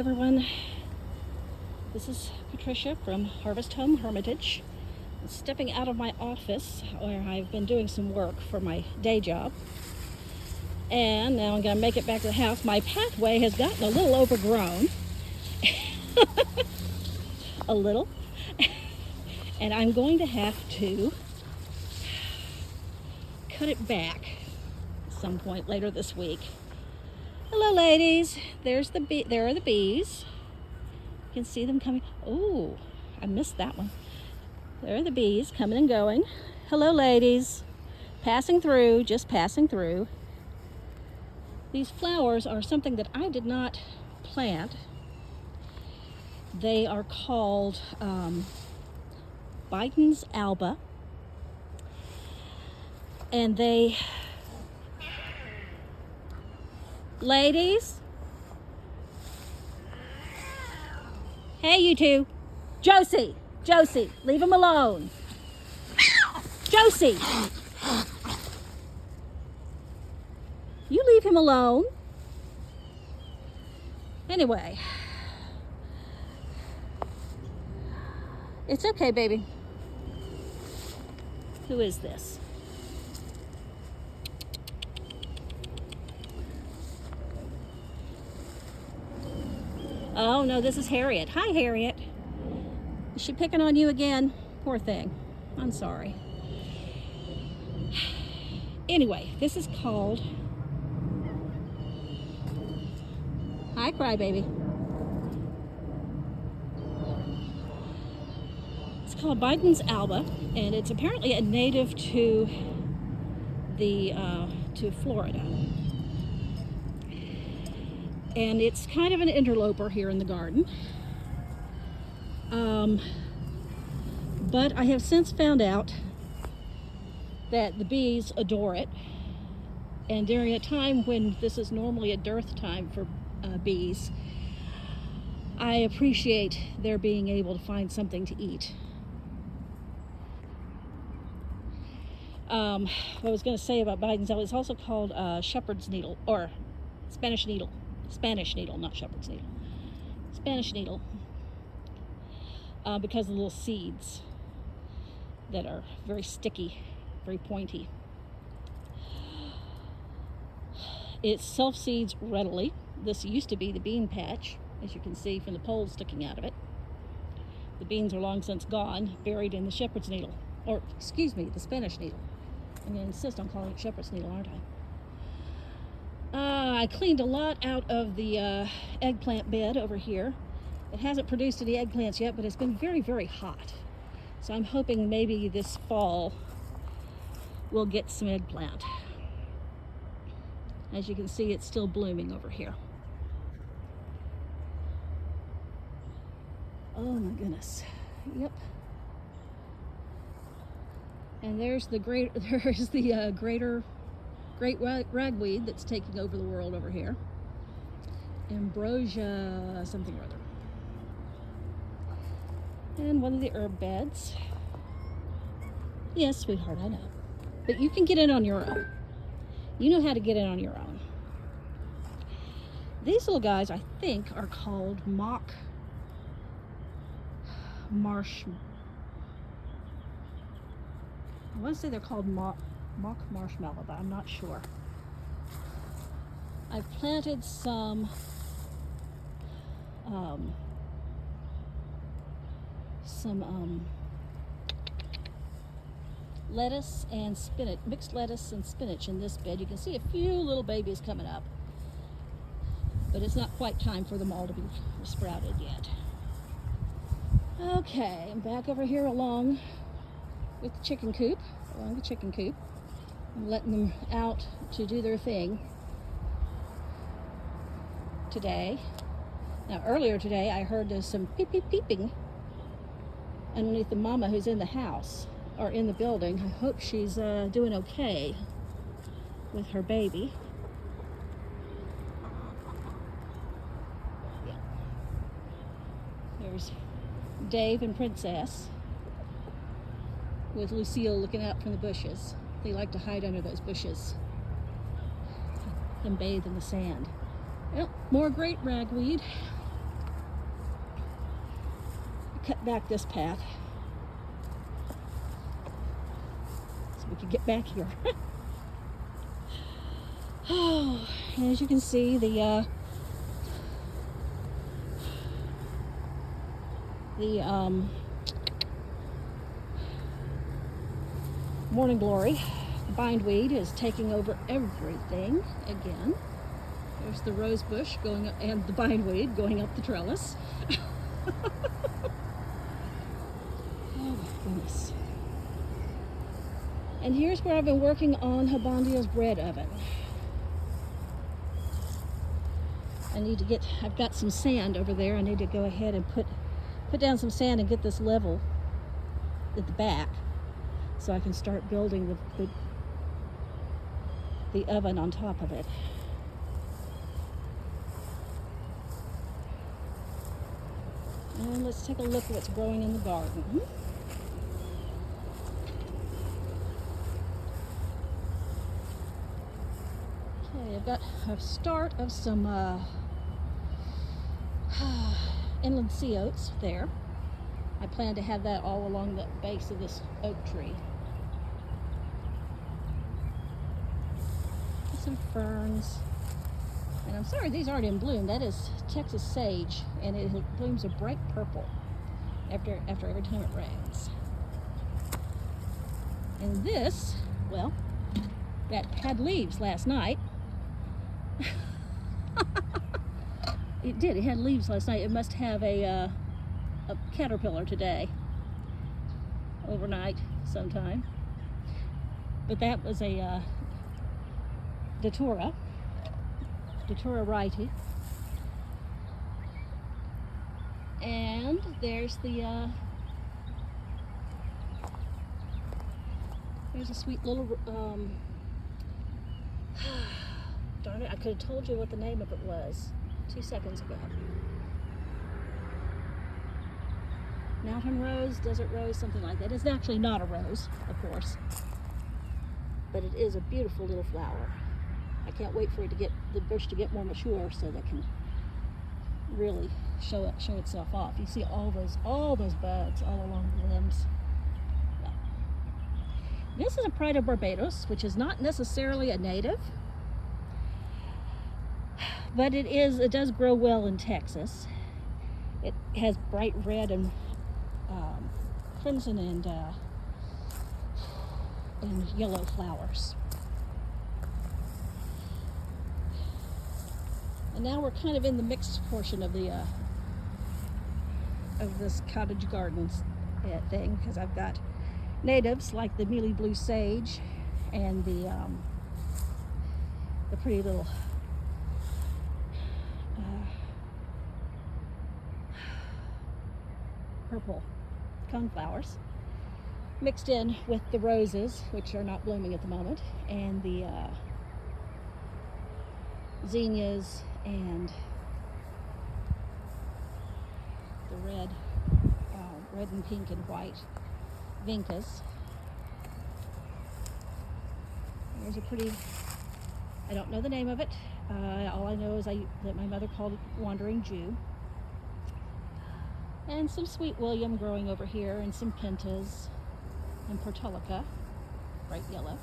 everyone. This is Patricia from Harvest Home Hermitage. I'm stepping out of my office where I've been doing some work for my day job. And now I'm going to make it back to the house. My pathway has gotten a little overgrown. A little. And I'm going to have to cut it back at some point later this week. Hello, ladies. There are the bees. You can see them coming. Oh, I missed that one. There are the bees coming and going. Hello, ladies. Passing through, just passing through. These flowers are something that I did not plant. They are called Dyers Alba. And they... Ladies? Hey, you two. Josie, leave him alone. Josie, you leave him alone. Anyway, it's okay, baby. Who is this? Oh, no, this is Harriet. Hi, Harriet. Is she picking on you again? Poor thing. I'm sorry. Anyway, this is called... Hi, crybaby. It's called Dyers Alba, and it's apparently a native to Florida. And it's kind of an interloper here in the garden. But I have since found out that the bees adore it. And during a time when this is normally a dearth time for bees, I appreciate their being able to find something to eat. What I was going to say about Dyers Alba, it's also called shepherd's needle, or Spanish needle. Spanish needle, not shepherd's needle. Spanish needle. Because of the little seeds that are very sticky, very pointy. It self-seeds readily. This used to be the bean patch, as you can see from the poles sticking out of it. The beans are long since gone, buried in the shepherd's needle. Or, excuse me, the Spanish needle. I'm going to insist on calling it shepherd's needle, aren't I? I cleaned a lot out of the eggplant bed over here. It hasn't produced any eggplants yet, but it's been very, very hot. So I'm hoping maybe this fall we'll get some eggplant. As you can see, it's still blooming over here. Oh my goodness. Yep. And there's the great ragweed that's taking over the world over here. Ambrosia something or other. And one of the herb beds. Yes, sweetheart, I know. But you can get in on your own. You know how to get in on your own. These little guys, I think, are called mock marshmallow. I want to say they're called mock marshmallow, but I'm not sure. I've planted some lettuce and spinach, mixed lettuce and spinach in this bed. You can see a few little babies coming up, but it's not quite time for them all to be sprouted yet. Okay, I'm back over here along with the chicken coop, I'm letting them out to do their thing today. Now, earlier today, I heard there's some peeping underneath the mama who's in the house, or in the building. I hope she's doing okay with her baby. Yeah. There's Dave and Princess with Lucille looking out from the bushes. They like to hide under those bushes and bathe in the sand. Well, more great ragweed. cut back this path so we could get back here. Oh, and as you can see, the morning glory, the bindweed, is taking over everything again. There's the rose bush going up, and the bindweed going up the trellis. Oh my goodness. And here's where I've been working on Habondia's bread oven. I've got some sand over there. I need to go ahead and put down some sand and get this level at the back so I can start building the oven on top of it. And let's take a look at what's growing in the garden. Okay, I've got a start of some inland sea oats there. I plan to have that all along the base of this oak tree. Some ferns. And I'm sorry these aren't in bloom. That is Texas sage, and it blooms a bright purple after every time it rains. And this, well, that had leaves last night. It did. It had leaves last night. It must have a caterpillar today, overnight sometime. But that was a Datura wrighty. And there's there's a sweet little darn it, I could have told you what the name of it was 2 seconds ago. Mountain rose, desert rose, something like that. It's actually not a rose, of course, but it is a beautiful little flower. I can't wait for the bush to get more mature so that can really show itself off. You see all those buds all along the limbs. Yeah. This is a Pride of Barbados, which is not necessarily a native, but it does grow well in Texas. It has bright red and crimson and yellow flowers. And now we're kind of in the mixed portion of this cottage gardens thing, because I've got natives like the mealy blue sage and the pretty little purple coneflowers mixed in with the roses, which are not blooming at the moment, and the zinnias and the red and pink and white vincas. There's a pretty, I don't know the name of it. All I know is that my mother called it Wandering Jew. And some Sweet William growing over here, and some pentas and portulaca, bright yellow.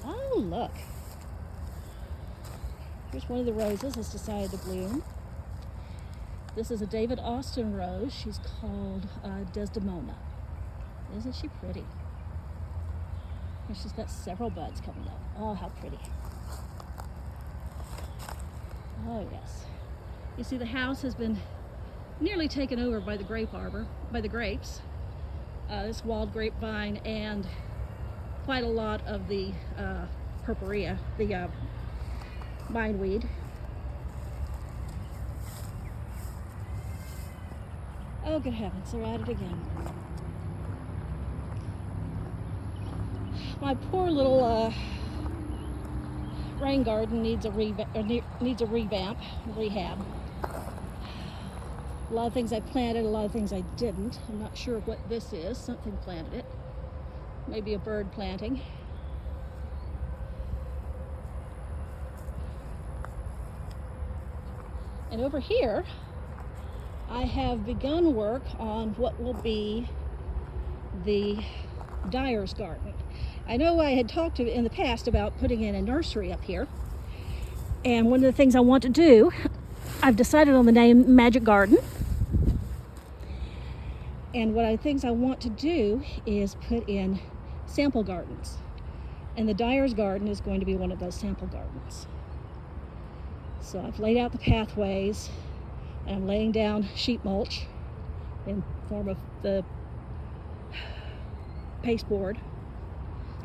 Oh, look. Here's one of the roses that's decided to bloom. This is a David Austin rose. She's called Desdemona. Isn't she pretty? And she's got several buds coming up. Oh, how pretty. Oh, yes. You see, the house has been nearly taken over by the grape arbor, by the grapes. This wild grapevine and quite a lot of the purpurea, the bindweed. Oh, good heavens, they're at it again. My poor little rain garden needs a rehab. A lot of things I planted, a lot of things I didn't. I'm not sure what this is. Something planted it. Maybe a bird planting. And over here, I have begun work on what will be the Dyers Garden. I know I had talked in the past about putting in a nursery up here, and one of the things I want to do, I've decided on the name Magic Garden, and one of the things I want to do is put in sample gardens, and the Dyers Garden is going to be one of those sample gardens. So I've laid out the pathways, and I'm laying down sheet mulch in form of the pasteboard,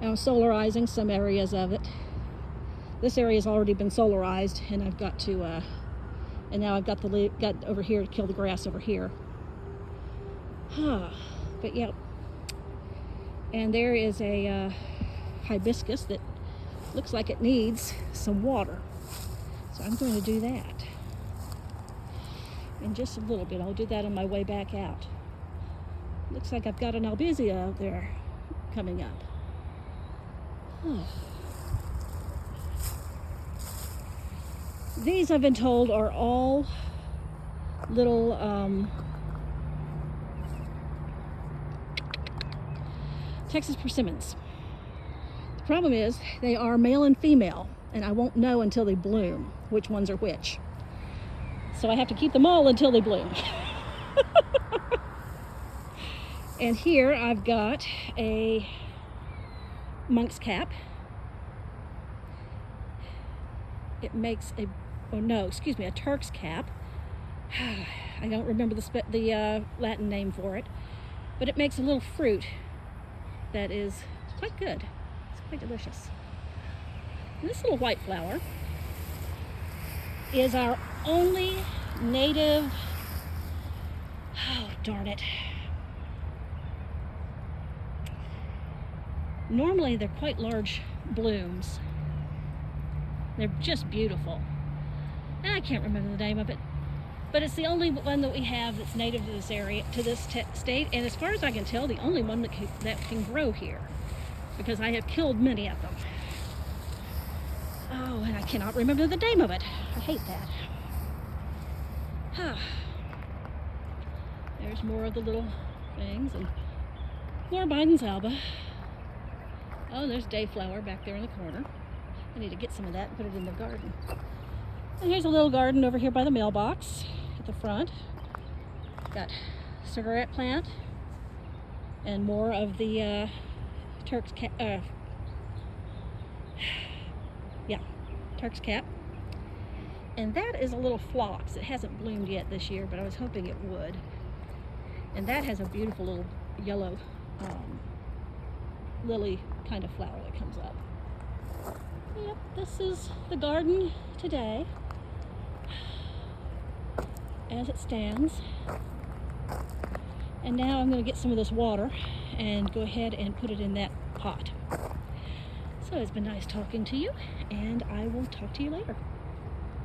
and I'm solarizing some areas of it. This area has already been solarized, and I've got to and now I've got got over here to kill the grass over here. But yeah, and there is a hibiscus that looks like it needs some water, so I'm going to do that in just a little bit. I'll do that on my way back out. Looks like I've got an albizia out there coming up. These, I've been told, are all little Texas persimmons. The problem is they are male and female, and I won't know until they bloom which ones are which. So I have to keep them all until they bloom. And here I've got a monk's cap. It makes a Turk's cap. I don't remember the Latin name for it, but it makes a little fruit that is quite good. It's quite delicious. And this little white flower is our only native, oh darn it. Normally they're quite large blooms. They're just beautiful. And I can't remember the name of it, but it's the only one that we have that's native to this area, to this state, and as far as I can tell, the only one that can grow here, because I have killed many of them. Oh, and I cannot remember the name of it. I hate that. There's more of the little things, and more Biden's alba. Oh, there's dayflower back there in the corner. I need to get some of that and put it in the garden. And here's a little garden over here by the mailbox at the front. Got cigarette plant and more of the Turk's cap. And that is a little phlox. It hasn't bloomed yet this year, but I was hoping it would. And that has a beautiful little yellow lily kind of flower that comes up. Yep, this is the garden today as it stands. And now I'm going to get some of this water and go ahead and put it in that pot. So it's been nice talking to you, and I will talk to you later.